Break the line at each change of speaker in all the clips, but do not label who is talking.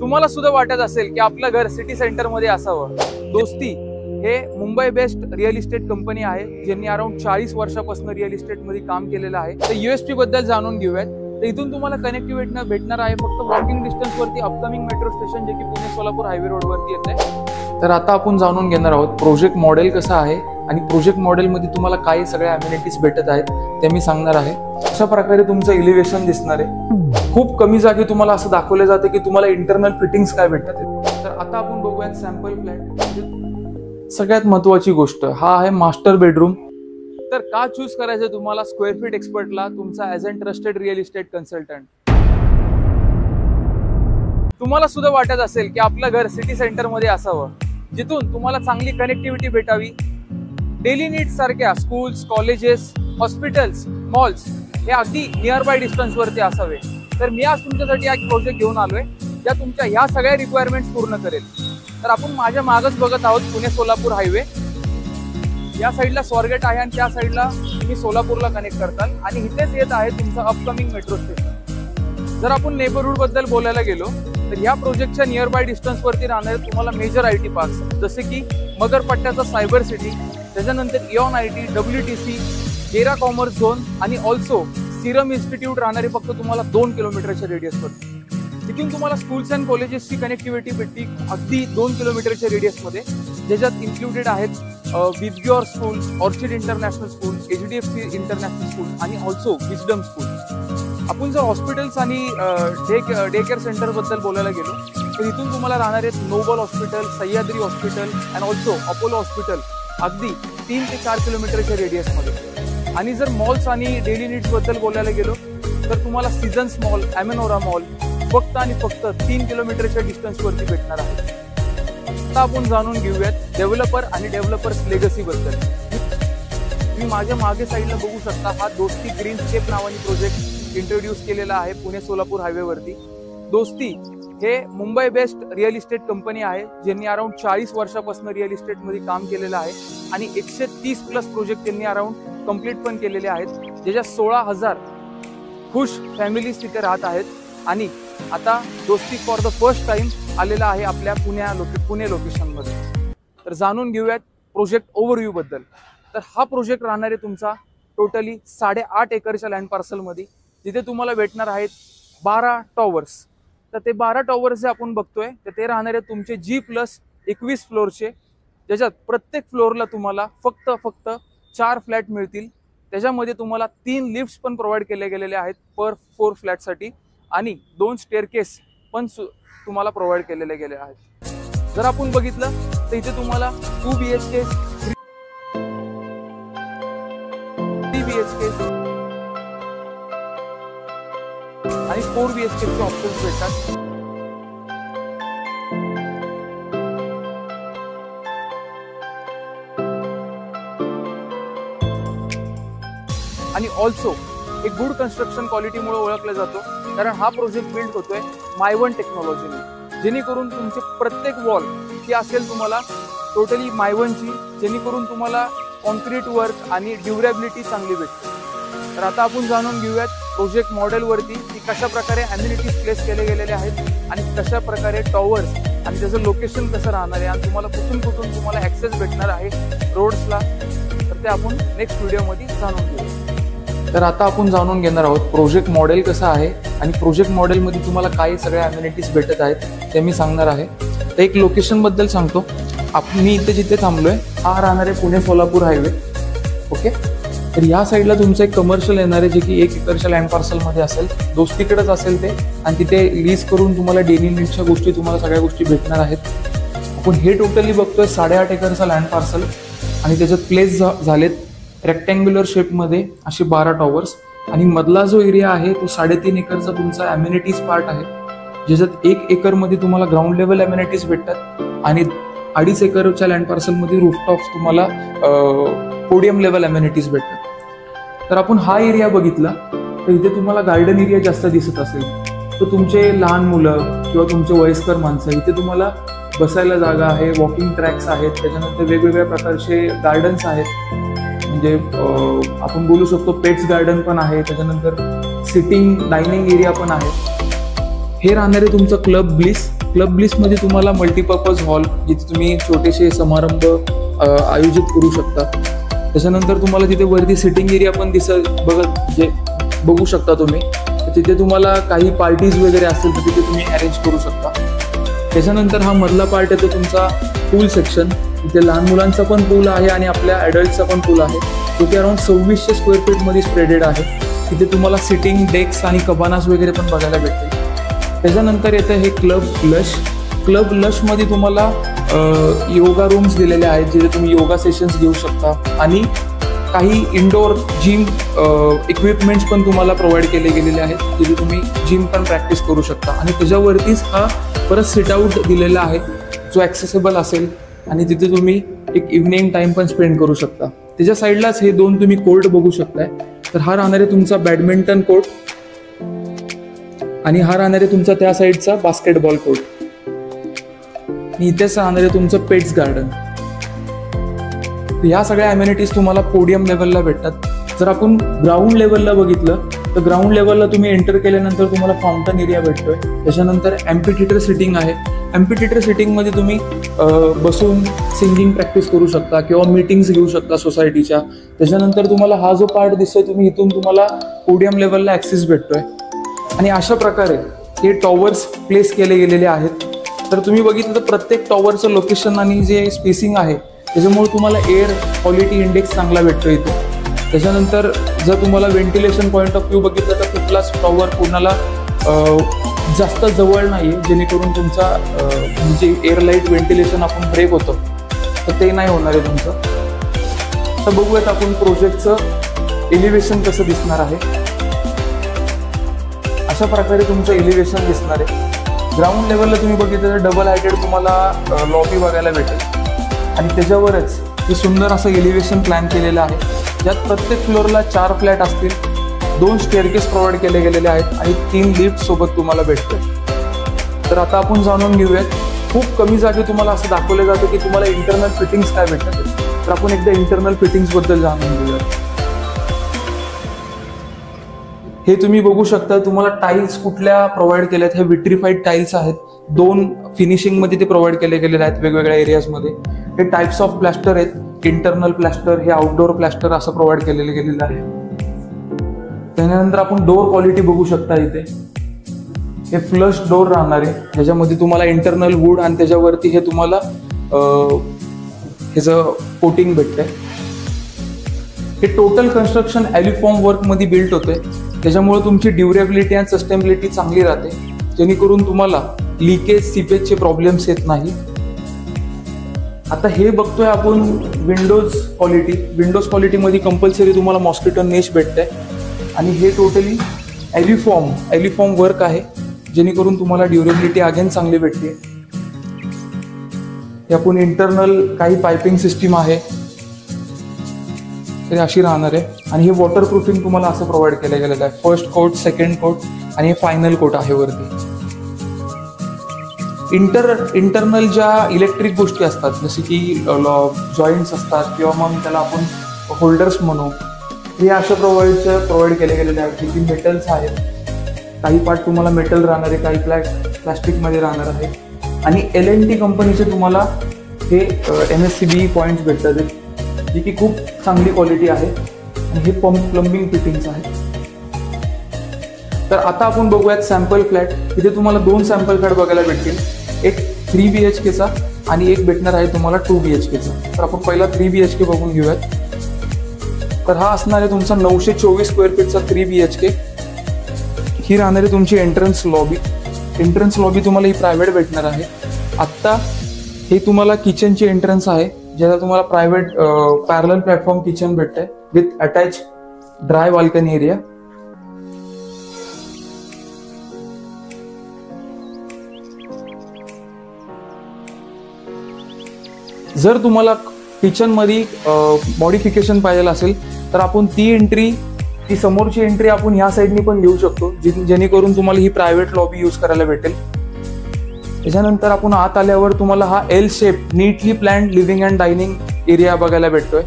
तुम्हाला सुद्धा वाटत असेल की आपलं घर सिटी सेंटर मध्ये असावं। दोस्ती हे Mumbai based real estate company आहे, ज्यांनी अराउंड 40 वर्षापासून रिअल इस्टेट मध्ये काम केलेलं आहे। तर यूएसपी बद्दल जाणून घेऊयात। तर इथून तुम्हाला कनेक्टिव्हिटी भेटणार आहे फक्त वॉकिंग डिस्टन्स वरती अपकमिंग मेट्रो स्टेशन, जे की पुणे सोलापूर हायवे रोड वरती येते। तर आता आपण जाणून घेणार आहोत प्रोजेक्ट मॉडेल कसं आहे आणि प्रोजेक्ट मॉडेल मध्ये तुम्हाला काय सगळ्या अम्युनिटीज भेटत आहेत ते मी सांगणार आहे। अशा प्रकारे तुमचं एलिव्हेशन दिसणार आहे। खूप कमी जागी तुम्हाला असं दाखवलं जाते की तुम्हाला इंटरनल फिटिंग्स काय भेटतात। तर आता आपण बघूयात सॅम्पल फ्लॅट। सगळ्यात महत्त्वाची गोष्ट हा आहे मास्टर बेडरूम। तर का चूज करायचं तुम्हाला स्क्वेअर फीट एक्सपर्टला तुमचा as a trusted real estate consultant. तुम्हाला सुद्धा वाटत असेल की आपलं घर सिटी सेंटर मध्ये असावं, जिथून तुम्हाला चांगली कनेक्टिव्हिटी भेटावी। डेली नीड्स सारख्या स्कूल्स, कॉलेजेस, हॉस्पिटल्स, मॉल्स हे अगदी नियर बाय डिस्टन्स वरती असावे। तर मी आज तुमच्यासाठी एक प्रोजेक्ट घेऊन आलोय ज्या तुमच्या ह्या सगळ्या रिक्वायरमेंट्स पूर्ण करेल। तर आपण माझ्या मागच बघत आहोत पुणे सोलापूर हायवे। या साईडला स्वारगेट आहे आणि त्या साईडला तुम्ही सोलापूरला कनेक्ट करताल आणि इथेच येत आहे तुमचं अपकमिंग मेट्रो स्टेशन। जर आपण नेबरहुड बद्दल बोलायला गेलो तर या प्रोजेक्टच्या नियर बाय डिस्टन्स वरती राहणारे तुम्हाला मेजर आयटी पार्क्स जसे की मगरपट्ट्याचा सायबर सिटी, त्याच्यानंतर इऑन आयटी, WTC, गेरा कॉमर्स झोन आणि ऑल्सो सिरम इन्स्टिट्यूट राहणारे फक्त तुम्हाला 2 किलोमीटरच्या रेडियसवरती। तिथून तुम्हाला स्कूल्स अँड कॉलेजेसची कनेक्टिव्हिटी भेटती अगदी 2 किलोमीटरच्या रेडियसमध्ये, ज्याच्यात इन्क्लुडेड आहेत विजग्योर school, Orchid international school, HDFC international school आणि ऑल्सो विजडम स्कूल। आपण जर हॉस्पिटल्स आणि डे केअर सेंटर बद्दल बोलायला गेलो तर इथून तुम्हाला राहणार आहेत Noble hospital, Sahyadri hospital and also Apollo hospital अगदी 3 ते 4 किलोमीटरच्या रेडियसमध्ये। आणि जर मॉल्स आणि डेली नीड्स बद्दल बोलायला गेलो तर तुम्हाला सीझन्स मॉल, ॲमेनोरा मॉल फक्त आणि फक्त 3 किलोमीटरच्या डिस्टन्सवरती भेटणार आहे। आता आपण जाणून घेऊयात डेव्हलपर आणि डेव्हलपर्स लेगसी बद्दल। तुम्ही माझ्या मागे साईडला बघू शकता, हा दोस्ती ग्रीन स्केप नावाने प्रोजेक्ट इंट्रोड्यूस केलेला आहे पुणे सोलापूर हायवे वरती। दोस्ती हे Mumbai based real estate company आहे, ज्यांनी अराउंड 40 वर्षापासून रिअल इस्टेट मध्ये काम केलेलं आहे आणि 130 प्लस प्रोजेक्ट त्यांनी अराउंड कंप्लीट पण केलेले आहेत, ज्याच्या 16,000 खुश फॅमिलीज तिथे राहत आहेत। आणि आता दोस्ती फॉर द फर्स्ट टाइम आलेला आहे आपल्या पुणे लोकेशन मध्ये। तर जाणून घेऊयात प्रोजेक्ट ओव्हरव्ह्यू बद्दल। तर हा प्रोजेक्ट राहणार आहे तुमचा टोटली 8.5 एकरच्या लँड पार्सल मध्ये, जिथे तुम्हाला भेटणार आहेत 12 टॉवर्स। तर ते 12 टॉवर्स जे आपण बघतोय तर ते राहणार आहेत तुमचे G+21 फ्लोअरचे, ज्याच्यात प्रत्येक फ्लोअरला तुम्हाला फक्त 4 फ्लॅट मिळतील। त्याच्यामध्ये तुम्हाला 3 लिफ्ट्स पण प्रोव्हाइड केले गेलेले आहेत पर 4 फ्लॅटसाठी आणि 2 स्टेअरकेस पण तुम्हाला प्रोव्हाइड केलेले गेले आहेत। जर आपण बघितलं तर इथे तुम्हाला 2 BHK, 3 BHK आणि 4 BHK चे ऑप्शन्स भेटतात। आणि ऑल्सो एक गुड कन्स्ट्रक्शन क्वालिटीमुळे ओळखला जातो, कारण हा प्रोजेक्ट बिल्ड होतोय मायवन टेक्नॉलॉजीने, जेणेकरून तुमचे प्रत्येक वॉल ही असेल तुम्हाला टोटली मायवनची, जेणेकरून तुम्हाला कॉन्क्रीट वर्क आणि ड्युरेबिलिटी चांगली भेटते। तर आता आपण जाणून घेऊयात प्रोजेक्ट मॉडेलवरती की कशा प्रकारे अम्युनिटीज प्लेस केले गेलेले आहेत आणि कशा प्रकारे टॉवर्स आणि त्याचं लोकेशन कसं राहणार आहे आणि तुम्हाला कुठून तुम्हाला ऍक्सेस भेटणार आहे रोड्सला। तर ते आपण नेक्स्ट व्हिडिओमध्ये जाणून घेऊया। तर आता आपण जाणून घेणार आहोत प्रोजेक्ट मॉडेल कसं आहे आणि प्रोजेक्ट मॉडेलमध्ये तुम्हाला काय सगळ्या अम्युनिटीज भेटत आहेत ते मी सांगणार आहे। तर एक लोकेशन बद्दल सांगतो। मी इथे जिथे थांबलोय हा राहणार आहे पुणे सोलापूर हायवे। ओके, तर या साईडला तुमचं एक कमर्शियल येणार आहे जे की 1 एकरच्या लँड पार्सलमध्ये असेल, दोस्तीकडेच असेल ते, आणि तिथे लीज करून तुम्हाला डेली नीड्सच्या गोष्टी तुम्हाला सगळ्या गोष्टी भेटणार आहेत। आपण हे टोटली बघतोय 8.5 एकरचा लँड पार्सल आणि त्याच्यात प्लेस झालेत रेक्टँग्युलर शेपमध्ये असे 12 टॉवर्स आणि मधला जो एरिया आहे तो 3.5 एकरचा तुमचा अम्युनिटीज पार्ट आहे, ज्याच्यात 1 एकरमध्ये तुम्हाला ग्राउंड लेवल अम्युनिटीज भेटतात आणि 2.5 एकरच्या लँड पार्सलमध्ये रूफटॉप्स तुम्हाला पोडियम लेवल अम्युनिटीज भेटतात। तर आपण हा एरिया बघितला तर इथे तुम्हाला गार्डन एरिया जास्त दिसत असेल, तर तुमचे लहान मुलं किंवा तुमचे वयस्कर माणसं इथे तुम्हाला बसायला जागा आहे, वॉकिंग ट्रॅक्स आहेत, त्याच्यानंतर वेगवेगळ्या प्रकारचे गार्डन्स आहेत, म्हणजे आपण बोलू शकतो पेट्स गार्डन पण आहे, त्याच्यानंतर सिटिंग डायनिंग एरिया पण आहे। हे राहणारे तुमचं क्लब ब्लिस क्लब ब्लिसमध्ये तुम्हाला मल्टीपर्पज हॉल, जिथे तुम्ही छोटेसे समारंभ आयोजित करू शकता. त्याच्यानंतर तुम्हाला तिथे वरती सिटिंग एरिया पण बघू शकता तुम्ही. तिथे तुम्हाला काही पार्टीज वगैरे असेल तर तिथे तुम्ही अरेंज करू शकता. त्याच्यानंतर हा मधला पार्ट येतो तुमचा पूल सेक्शन. तिथे लहान मुलांचा पण पूल आहे आणि आपल्या ॲडल्टचा पण पूल आहे, जो की अराउंड 2600 स्क्वेअर फीटमध्ये स्प्रेडेड आहे. तिथे तुम्हाला सिटिंग डेक्स आणि कबानास वगैरे पण बघायला भेटते. त्याच्यानंतर येतं हे क्लब लश. क्लब लशमध्ये तुम्हाला योगा रूम्स दिलेले आहेत, जिथे तुम्ही योगा सेशन्स घेऊ शकता आणि काही इंडोर जिम इक्विपमेंट्स पण तुम्हाला प्रोव्हाइड केले गेलेले आहेत, जिथे तुम्ही जिम पण प्रॅक्टिस करू शकता. आणि त्याच्यावरतीच हा परत सिट आउट दिलेला आहे, जो ॲक्सेसेबल असेल आणि तिथे तुम्ही एक इव्हनिंग टाइम पण स्पेंड करू शकता. त्याच्या साईडलाच हे दोन तुम्ही कोर्ट बघू शकताय. तर हा राहणार आहे तुमचा बॅडमिंटन कोर्ट आणि हा राहणार आहे तुमचा त्या साईडचा बास्केटबॉल कोर्ट. आणि इथेच राहणार आहे तुमचं पेट्स गार्डन. ह्या सगळ्या अम्युनिटीज तुम्हाला पोडियम लेवलला भेटतात. जर आपण ग्राउंड लेवलला बघितलं तर ग्राउंड लेवलला तुम्ही एंटर केल्यानंतर तुम्हाला फाउंटन एरिया भेटतोय. त्याच्यानंतर ॲम्फीथिएटर सिटिंग आहे. ॲम्फीथिएटर सिटिंगमध्ये तुम्ही बसून सिंगिंग प्रॅक्टिस करू शकता किंवा मीटिंग्स घेऊ शकता सोसायटीच्या. त्याच्यानंतर तुम्हाला हा जो पार्ट दिसतोय तुम्ही इथून तुम्हाला पोडियम लेवलला ॲक्सेस भेटतोय. आणि अशा प्रकारे हे टॉवर्स प्लेस केले गेलेले आहेत. तर तुम्ही बघितलं तर प्रत्येक टॉवरचं लोकेशन आणि जे स्पेसिंग आहे त्याच्यामुळे तुम्हाला एअर क्वालिटी इंडेक्स चांगला भेटतो इथे. त्याच्यानंतर जर तुम्हाला व्हेंटिलेशन पॉईंट ऑफ व्ह्यू बघितलं तर कुठलाच टॉवर कोणाला जास्त जवळ नाही आहे, जेणेकरून तुमचा म्हणजे एअर लाईट व्हेंटिलेशन आपण ब्रेक होतो तर ते नाही होणार आहे तुमचं. तर बघूयात आपण प्रोजेक्टचं एलिव्हेशन कसं दिसणार आहे. अशा प्रकारे तुमचं एलिव्हेशन दिसणार आहे. ग्राउंड लेवलला तुम्ही बघितलं तर डबल हायटेड तुम्हाला लॉबी बघायला भेटेल आणि त्याच्यावरच हे सुंदर असं एलिव्हेशन प्लॅन केलेलं आहे, ज्यात प्रत्येक फ्लोअरला 4 फ्लॅट असतील, 2 स्टेअरकेस प्रोव्हाइड केले गेलेले आहेत आणि 3 लिफ्ट सोबत तुम्हाला भेटतोय. तर आता आपण जाणून घेऊयात. खूप कमी जागी तुम्हाला असं दाखवलं जातं की तुम्हाला इंटरनल फिटिंग्स काय भेटतात. तर आपण एकदा इंटरनल फिटिंग्सबद्दल जाणून घेऊयात. हे तुम्ही बघू शकता. तुम्हाला टाईल्स कुठल्या प्रोव्हाइड केल्यात. हे विट्रिफाईड टाईल्स आहेत. 2 फिनिशिंगमध्ये ते प्रोव्हाइड केले गेलेले आहेत वेगवेगळ्या एरियाजमध्ये. हे टाईप्स ऑफ प्लॅस्टर आहेत. इंटरनल प्लॅस्टर, हे आउटडोअर प्लॅस्टर असं प्रोव्हाइड केलेलं गेलेलं आहे. त्यानंतर आपण डोअर क्वालिटी बघू शकता. इथे हे फ्लश डोअर राहणार आहे, ज्याच्यामध्ये तुम्हाला इंटरनल वूड आणि त्याच्यावरती हे तुम्हाला ह्याचं कोटिंग भेटतंय. हे टोटल कन्स्ट्रक्शन ॲल्युफॉर्म वर्कमध्ये बिल्ट होतंय, त्याच्यामुळे तुमची ड्युरेबिलिटी आणि सस्टेनेबिलिटी चांगली राहते, जेणेकरून तुम्हाला लिकेज सीपेजचे प्रॉब्लेम्स येत नाही. आता हे बघतोय आपण विंडोज क्वालिटी. विंडोज क्वालिटीमध्ये कंपल्सरी तुम्हाला मॉस्किटो नेश भेटतंय आणि हे टोटली ॲल्युफॉर्म वर्क आहे, जेणेकरून तुम्हाला ड्युरेबिलिटी अगेन चांगली भेटते. हे आपण इंटरनल काही पायपिंग सिस्टीम आहे तरी अशी राहणार आहे. आणि हे वॉटरप्रूफिंग तुम्हाला असं प्रोव्हाइड केलं गेलेलं आहे. फर्स्ट कोट, सेकंड कोट आणि हे फायनल कोट आहे वरती. इंटरनल ज्या इलेक्ट्रिक गोष्टी असतात, जसे की जॉईंट्स असतात किंवा मग त्याला आपण होल्डर्स म्हणू, हे अशा प्रोव्हाइड केले गेलेले आहेत, जे की मेटल्स आहेत. काही पार्ट तुम्हाला मेटल राहणार आहे, काही प्लॅस्टिकमध्ये राहणार आहे. आणि LNT कंपनीचे तुम्हाला हे MSCB पॉईंट्स भेटतात, जी की खूप चांगली क्वालिटी आहे. आणि हे प्लंबिंग फिटिंग्स आहेत. तर आता आपण बघूयात सॅम्पल फ्लॅट. इथे तुम्हाला 2 सॅम्पल फ्लॅट बघायला भेटतील. एक 3 BHKचा आणि एक भेटणार आहे तुम्हाला 2 BHKचा. तर आपण पहिला 3 BHK बघून घेऊयात. तर हा असणार आहे तुमचा 924 स्क्वेअर फीटचा 3 BHK. ही राहणार आहे तुमची एंट्रन्स लॉबी. एंट्रन्स लॉबी तुम्हाला ही प्रायव्हेट भेटणार आहे. आत्ता हे तुम्हाला किचनची एंट्रन्स आहे, ज्याला तुम्हाला प्रायव्हेट पॅरलल प्लॅटफॉर्म किचन भेटतंय with attach dry balcony area. जर तुम्हाला किचनमध्ये मॉडिफिकेशन पाहिजे असेल तर आपण ती समोरची एंट्री आपण ह्या साईडनी पण घेऊ शकतो, जेणेकरून तुम्हाला ही प्रायव्हेट लॉबी यूज करायला भेटेल. त्याच्यानंतर आपण आत आल्यावर तुम्हाला हा L shape neatly planned living and dining area बघायला भेटतोय.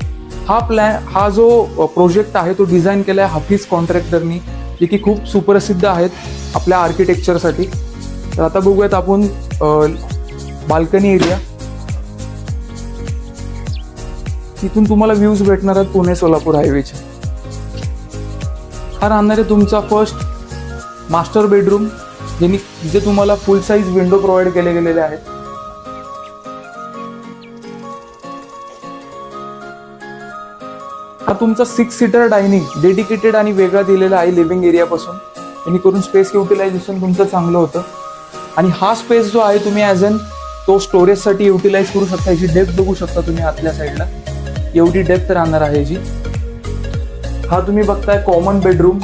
हा जो प्रोजेक्ट आहे तो डिझाईन केलाय हाफिज कॉन्ट्रॅक्टरनी, जे की खूप सुप्रसिद्ध आहेत आपल्या आर्किटेक्चरसाठी. तर आता बघूयात आपण बाल्कनी एरिया. तिथून तुम्हाला व्ह्यूज भेटणार आहेत पुणे सोलापूर हायवेचे. हा राहणार आहे तुमचा फर्स्ट मास्टर बेडरूम, जिथे तुम्हाला फुल साईज विंडो प्रोव्हाइड केले गेलेले आहेत. हा तुमचा 6 सीटर डायनिंग डेडिकेटेड आणि वेगळा दिलेला आहे लिव्हिंग एरिया पासून, जेणेकरून स्पेस युटिलायझेशन तुमचं चांगलं होतं. आणि हा स्पेस जो आहे तुम्ही ॲज एन तो स्टोरेजसाठी युटिलाइज करू शकता. याची डेप्थ बघू शकता तुम्ही आतल्या साईडला, एवढी डेप्थ राहणार आहे जी. हा तुम्ही बघताय कॉमन बेडरूम.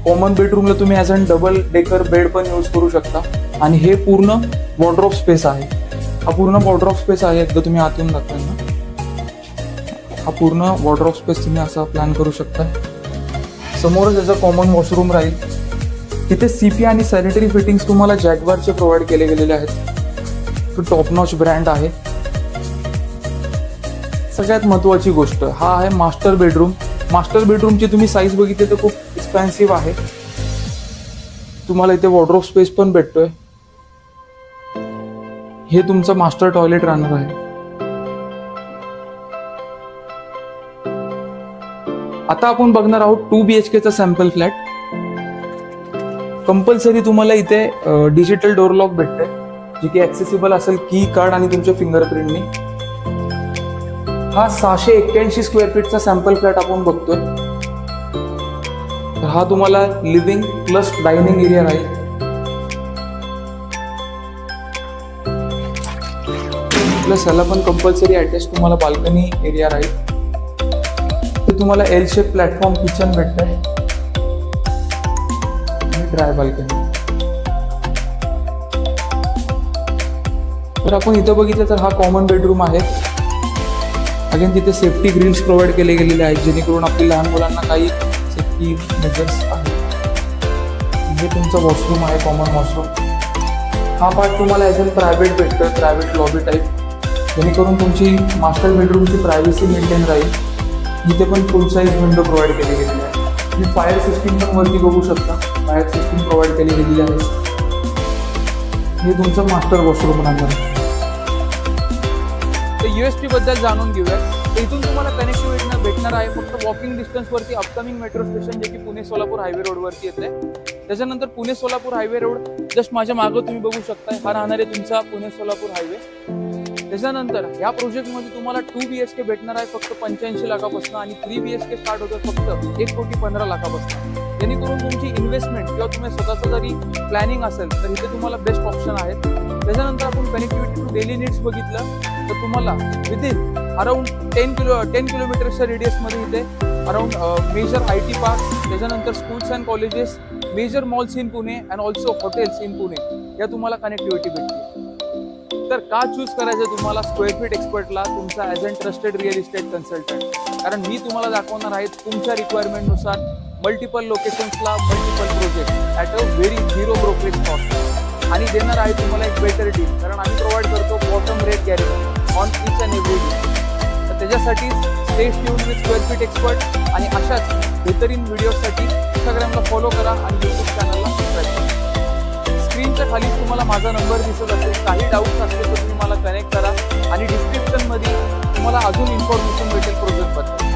कॉमन बेडरूमला तुम्ही as an double decker bed पण यूज करू शकता. आणि हे पूर्ण वॉर्डरोब स्पेस आहे. हा पूर्ण वॉर्डरोब स्पेस आहे. एकदा तुम्ही आतून दाखवाल ना, हा पूर्ण वॉर्डरोब स्पेस तुम्ही असा प्लॅन करू शकता. समोरच याचा कॉमन वॉशरूम राहील. तिथे सीपी आणि सॅनिटरी फिटिंग्स तुम्हाला जॅग्वारचे प्रोव्हाइड केले गेलेले आहेत. तो टॉप नॉच ब्रँड आहे. सगळ्यात महत्त्वाची गोष्ट, हा आहे मास्टर बेडरूम. मास्टर बेडरूमची तुम्ही साईज बघितली तर खूप एक्सपेन्सिव्ह आहे. तुम्हाला इथे वॉर्डरोब स्पेस पण भेटतोय. हे तुमचं मास्टर टॉयलेट राहणार आहे. आता आपण बघणार आहोत 2 BHK चा सॅम्पल फ्लॅट. कंपल्सरी तुम्हाला इथे डिजिटल डोर लॉक भेटते, जे की ऍक्सेसिबल असेल की कार्ड आणि तुमच्या फिंगरप्रिंटनी. हा 681 स्क्वेअर फीटचा सॅम्पल फ्लॅट आपण बघतोय. तर हा तुम्हाला लिव्हिंग प्लस डायनिंग एरिया राहील. प्लस ह्याला पण कंपल्सरी अटॅच तुम्हाला बाल्कनी एरिया राहील. ते तुम्हाला एल शेप प्लॅटफॉर्म किचन भेटतंय आणि ड्राय बाल्कनी. तर आपण इथं बघितलं तर हा कॉमन बेडरूम आहे. अगेन तिथे सेफ्टी ग्रिल्स प्रोव्हाइड केले गेलेले आहेत, जेणेकरून आपल्या लहान मुलांना काही सेफ्टी मेजर्स आहेत. हे तुमचं वॉशरूम आहे, कॉमन वॉशरूम. हा पार्ट तुम्हाला ॲज अन प्रायव्हेट भेटतं, प्रायव्हेट लॉबी टाईप, जेणेकरून तुमची मास्टर बेडरूमची प्रायव्हसी मेंटेन राहील. इथे पण फुल साईज विंडो प्रोव्हाइड केली गेलेली आहे. तुम्ही फायर सिस्टीम पण वरती बघू शकता, फायर सिस्टीम प्रोव्हाइड केली गेलेली आहे. हे तुमचं मास्टर वॉशरूम राहणार आहे. तर USP बद्दल जाणून घेऊया. तर इथून तुम्हाला कनेक्टिव्हिटी भेटणार आहे फक्त वॉकिंग डिस्टन्सवरती अपकमिंग मेट्रो स्टेशन, जे की पुणे सोलापूर हायवे रोडवरती येते. त्याच्यानंतर Pune Solapur highway road just माझ्या मागं तुम्ही बघू शकताय, हा राहणार आहे तुमचा पुणे सोलापूर हायवे. त्याच्यानंतर या प्रोजेक्टमध्ये तुम्हाला 2 BHK भेटणार आहे फक्त 85 लाखापासून, आणि 3 BHK स्टार्ट होतं फक्त 1,15,00,000पासून. जेणेकरून तुमची इन्व्हेस्टमेंट किंवा तुम्ही स्वतःचं जरी प्लॅनिंग असेल तर इथे तुम्हाला बेस्ट ऑप्शन आहेत. त्याच्यानंतर आपण कनेक्टिव्हिटी टू डेली नीड्स बघितलं तर तुम्हाला विदिन अराउंड 10 किलोमीटरच्या रेडियसमध्ये इथे अराउंड मेजर IT पार्क्स, त्याच्यानंतर schools and colleges, major malls in Pune and also hotels in Pune, या तुम्हाला कनेक्टिव्हिटी भेटते. तर का चूज करायचं तुम्हाला स्क्वेअर फीट एक्सपर्टला तुमचा as an trusted real estate consultant? कारण मी तुम्हाला दाखवणार आहे तुमच्या रिक्वायरमेंटनुसार मल्टिपल लोकेशन्सला multiple project at a very zero brokerage cost, आणि देणार आहे तुम्हाला एक बेटर डील. कारण आम्ही प्रोव्हाइड करतो bottom rate guarantee on each and every deal. तर त्याच्यासाठी stay tuned with square feet expert, आणि अशाच बेहतरीन व्हिडिओसाठी इंस्टाग्रामला फॉलो करा आणि यूट्यूब चॅनलला सबस्क्राईब करा. स्क्रीनच्या खाली तुम्हाला माझा नंबर दिसत असेल. काही डाऊट्स असतील तर तुम्ही मला कनेक्ट करा, आणि डिस्क्रिप्शनमध्ये तुम्हाला अजून इन्फॉर्मेशन भेटेल प्रोजेक्टबद्दल.